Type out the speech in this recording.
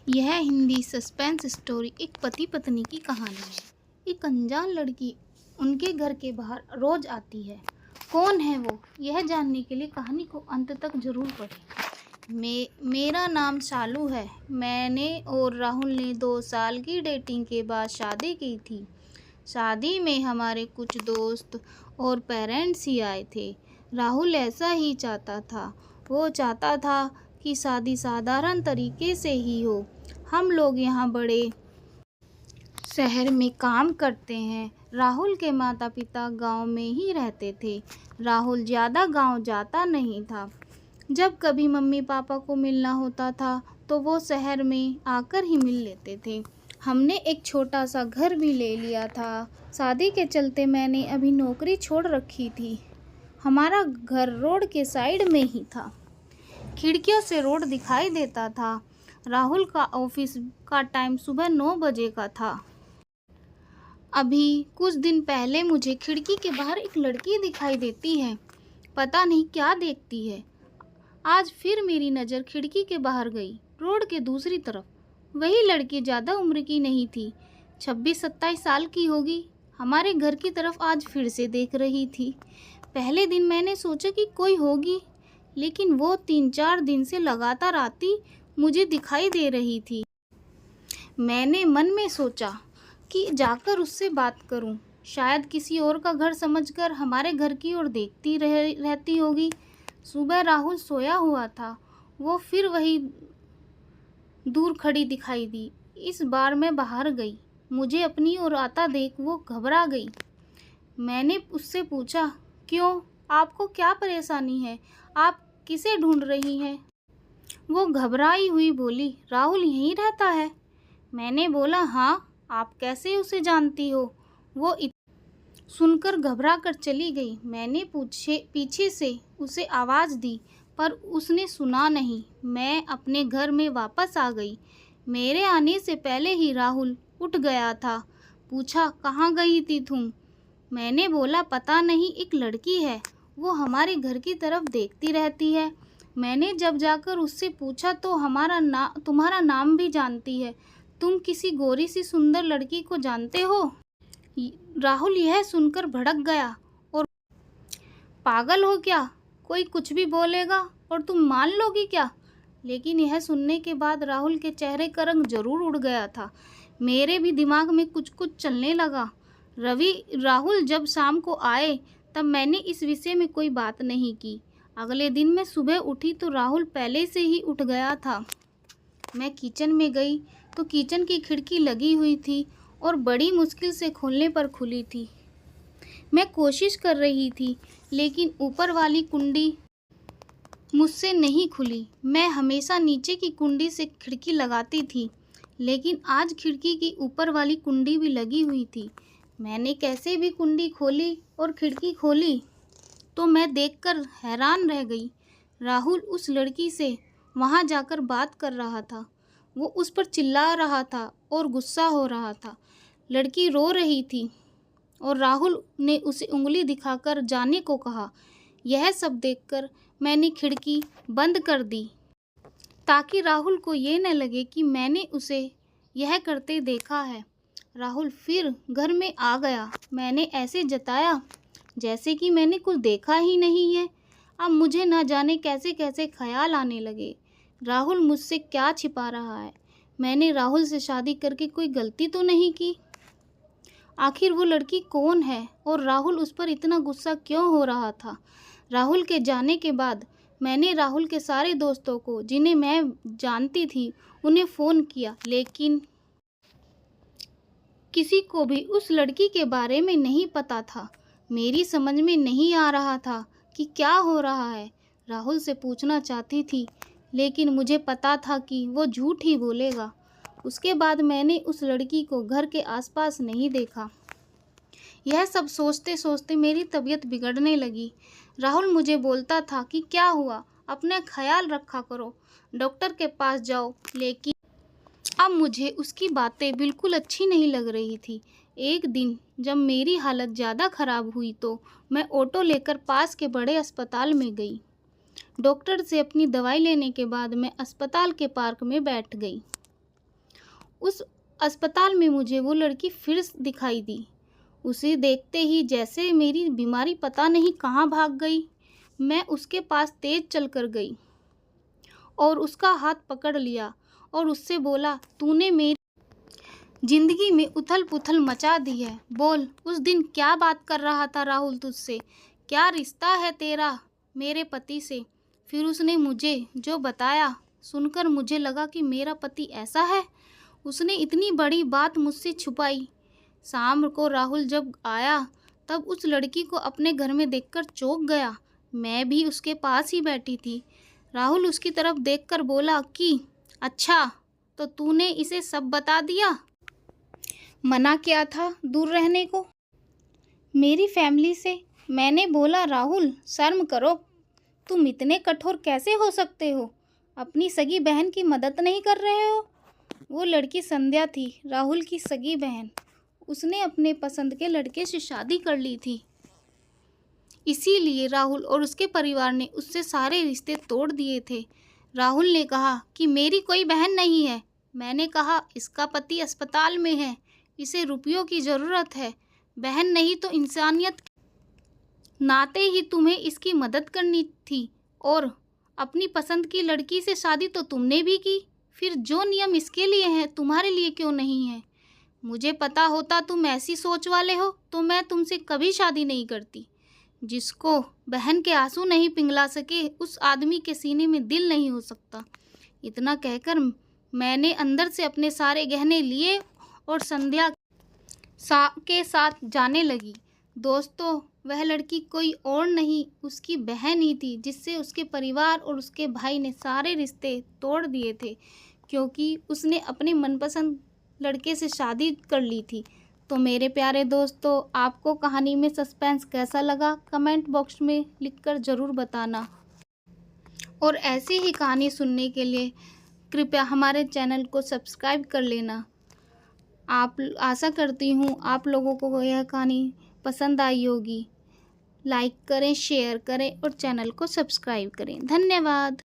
यह Hindi suspense story एक पति पत्नी की कहानी है। एक अनजान लड़की उनके घर के बाहर रोज आती है। कौन है वो, यह जानने के लिए कहानी को अंत तक जरूर पढ़ें। मेरा नाम शालू है। मैंने और राहुल ने 2 साल की डेटिंग के बाद शादी की थी। शादी में हमारे कुछ दोस्त और पेरेंट्स ही आए थे। राहुल ऐसा ही चाहता था। वो चाहता था कि शादी साधारण तरीके से ही हो। हम लोग यहाँ बड़े शहर में काम करते हैं। राहुल के माता पिता गांव में ही रहते थे। राहुल ज़्यादा गांव जाता नहीं था। जब कभी मम्मी पापा को मिलना होता था तो वो शहर में आकर ही मिल लेते थे। हमने एक छोटा सा घर भी ले लिया था। शादी के चलते मैंने अभी नौकरी छोड़ रखी थी। हमारा घर रोड के साइड में ही था। खिड़कियों से रोड दिखाई देता था। राहुल का ऑफिस का टाइम सुबह 9 बजे का था। अभी कुछ दिन पहले मुझे खिड़की के बाहर एक लड़की दिखाई देती है। पता नहीं क्या देखती है। आज फिर मेरी नज़र खिड़की के बाहर गई, रोड के दूसरी तरफ। वही लड़की ज़्यादा उम्र की नहीं थी, 26-27 साल की होगी। हमारे घर की तरफ आज फिर से देख रही थी। पहले दिन मैंने सोचा कि कोई होगी, लेकिन वो 3-4 दिन से लगातार आती मुझे दिखाई दे रही थी। मैंने मन में सोचा कि जाकर उससे बात करूं। शायद किसी और का घर समझकर हमारे घर की ओर देखती रहती होगी। सुबह राहुल सोया हुआ था। वो फिर वही दूर खड़ी दिखाई दी। इस बार मैं बाहर गई। मुझे अपनी ओर आता देख वो घबरा गई। मैंने उससे पूछा, क्यों, आपको क्या परेशानी है? आप किसे ढूंढ रही हैं? वो घबराई हुई बोली, राहुल यहीं रहता है। मैंने बोला, हाँ, आप कैसे उसे जानती हो? वो सुनकर घबरा कर चली गई। मैंने पीछे से उसे आवाज़ दी, पर उसने सुना नहीं। मैं अपने घर में वापस आ गई। मेरे आने से पहले ही राहुल उठ गया था। पूछा, कहाँ गई थी तुम? मैंने बोला, पता नहीं, एक लड़की है, वो हमारे घर की तरफ देखती रहती है। मैंने जब जाकर उससे पूछा तो तुम्हारा नाम भी जानती है। तुम किसी गोरी सी सुंदर लड़की को जानते हो? राहुल यह सुनकर भड़क गया और, पागल हो क्या? कोई कुछ भी बोलेगा और तुम मान लोगी क्या? लेकिन यह सुनने के बाद राहुल के चेहरे का रंग जरूर उड़ गया था। मेरे भी दिमाग में कुछ कुछ चलने लगा। राहुल जब शाम को आए तब मैंने इस विषय में कोई बात नहीं की। अगले दिन मैं सुबह उठी तो राहुल पहले से ही उठ गया था। मैं किचन में गई तो किचन की खिड़की लगी हुई थी और बड़ी मुश्किल से खोलने पर खुली थी। मैं कोशिश कर रही थी, लेकिन ऊपर वाली कुंडी मुझसे नहीं खुली। मैं हमेशा नीचे की कुंडी से खिड़की लगाती थी, लेकिन आज खिड़की की ऊपर वाली कुंडी भी लगी हुई थी। मैंने कैसे भी कुंडी खोली और खिड़की खोली तो मैं देखकर हैरान रह गई। राहुल उस लड़की से वहाँ जाकर बात कर रहा था। वो उस पर चिल्ला रहा था और गुस्सा हो रहा था। लड़की रो रही थी और राहुल ने उसे उंगली दिखाकर जाने को कहा। यह सब देखकर मैंने खिड़की बंद कर दी ताकि राहुल को ये न लगे कि मैंने उसे यह करते देखा है। राहुल फिर घर में आ गया। मैंने ऐसे जताया जैसे कि मैंने कुछ देखा ही नहीं है। अब मुझे न जाने कैसे कैसे ख्याल आने लगे। राहुल मुझसे क्या छिपा रहा है? मैंने राहुल से शादी करके कोई गलती तो नहीं की? आखिर वो लड़की कौन है और राहुल उस पर इतना गुस्सा क्यों हो रहा था? राहुल के जाने के बाद मैंने राहुल के सारे दोस्तों को, जिन्हें मैं जानती थी, उन्हें फ़ोन किया, लेकिन किसी को भी उस लड़की के बारे में नहीं पता था। मेरी समझ में नहीं आ रहा था कि क्या हो रहा है। राहुल से पूछना चाहती थी, लेकिन मुझे पता था कि वो झूठ ही बोलेगा। उसके बाद मैंने उस लड़की को घर के आसपास नहीं देखा। यह सब सोचते सोचते मेरी तबीयत बिगड़ने लगी। राहुल मुझे बोलता था कि क्या हुआ, अपना ख्याल रखा करो, डॉक्टर के पास जाओ, लेकिन अब मुझे उसकी बातें बिल्कुल अच्छी नहीं लग रही थी। एक दिन जब मेरी हालत ज़्यादा ख़राब हुई तो मैं ऑटो लेकर पास के बड़े अस्पताल में गई। डॉक्टर से अपनी दवाई लेने के बाद मैं अस्पताल के पार्क में बैठ गई। उस अस्पताल में मुझे वो लड़की फिर दिखाई दी। उसे देखते ही जैसे मेरी बीमारी पता नहीं कहाँ भाग गई। मैं उसके पास तेज चल कर गई और उसका हाथ पकड़ लिया और उससे बोला, तूने मेरी जिंदगी में उथल पुथल मचा दी है। बोल, उस दिन क्या बात कर रहा था राहुल तुझसे? क्या रिश्ता है तेरा मेरे पति से? फिर उसने मुझे जो बताया सुनकर मुझे लगा कि मेरा पति ऐसा है। उसने इतनी बड़ी बात मुझसे छुपाई। शाम को राहुल जब आया तब उस लड़की को अपने घर में देखकर चौंक गया। मैं भी उसके पास ही बैठी थी। राहुल उसकी तरफ देखकर बोला कि अच्छा, तो तूने इसे सब बता दिया? मना किया था दूर रहने को मेरी फैमिली से। मैंने बोला, राहुल शर्म करो, तुम इतने कठोर कैसे हो सकते हो? अपनी सगी बहन की मदद नहीं कर रहे हो? वो लड़की संध्या थी, राहुल की सगी बहन। उसने अपने पसंद के लड़के से शादी कर ली थी। इसीलिए राहुल और उसके परिवार ने उससे सारे रिश्ते तोड़ दिए थे। राहुल ने कहा कि मेरी कोई बहन नहीं है। मैंने कहा, इसका पति अस्पताल में है, इसे रुपयों की ज़रूरत है। बहन नहीं तो इंसानियत नाते ही तुम्हें इसकी मदद करनी थी। और अपनी पसंद की लड़की से शादी तो तुमने भी की। फिर जो नियम इसके लिए हैं तुम्हारे लिए क्यों नहीं है? मुझे पता होता तुम ऐसी सोच वाले हो तो मैं तुमसे कभी शादी नहीं करती। जिसको बहन के आंसू नहीं पिघला सके उस आदमी के सीने में दिल नहीं हो सकता। इतना कहकर मैंने अंदर से अपने सारे गहने लिए और संध्या के साथ जाने लगी। दोस्तों, वह लड़की कोई और नहीं, उसकी बहन ही थी, जिससे उसके परिवार और उसके भाई ने सारे रिश्ते तोड़ दिए थे क्योंकि उसने अपने मनपसंद लड़के से शादी कर ली थी। तो मेरे प्यारे दोस्तों, आपको कहानी में सस्पेंस कैसा लगा कमेंट बॉक्स में लिखकर ज़रूर बताना। और ऐसी ही कहानी सुनने के लिए कृपया हमारे चैनल को सब्सक्राइब कर लेना। आशा करती हूँ आप लोगों को यह कहानी पसंद आई होगी। लाइक करें, शेयर करें और चैनल को सब्सक्राइब करें। धन्यवाद।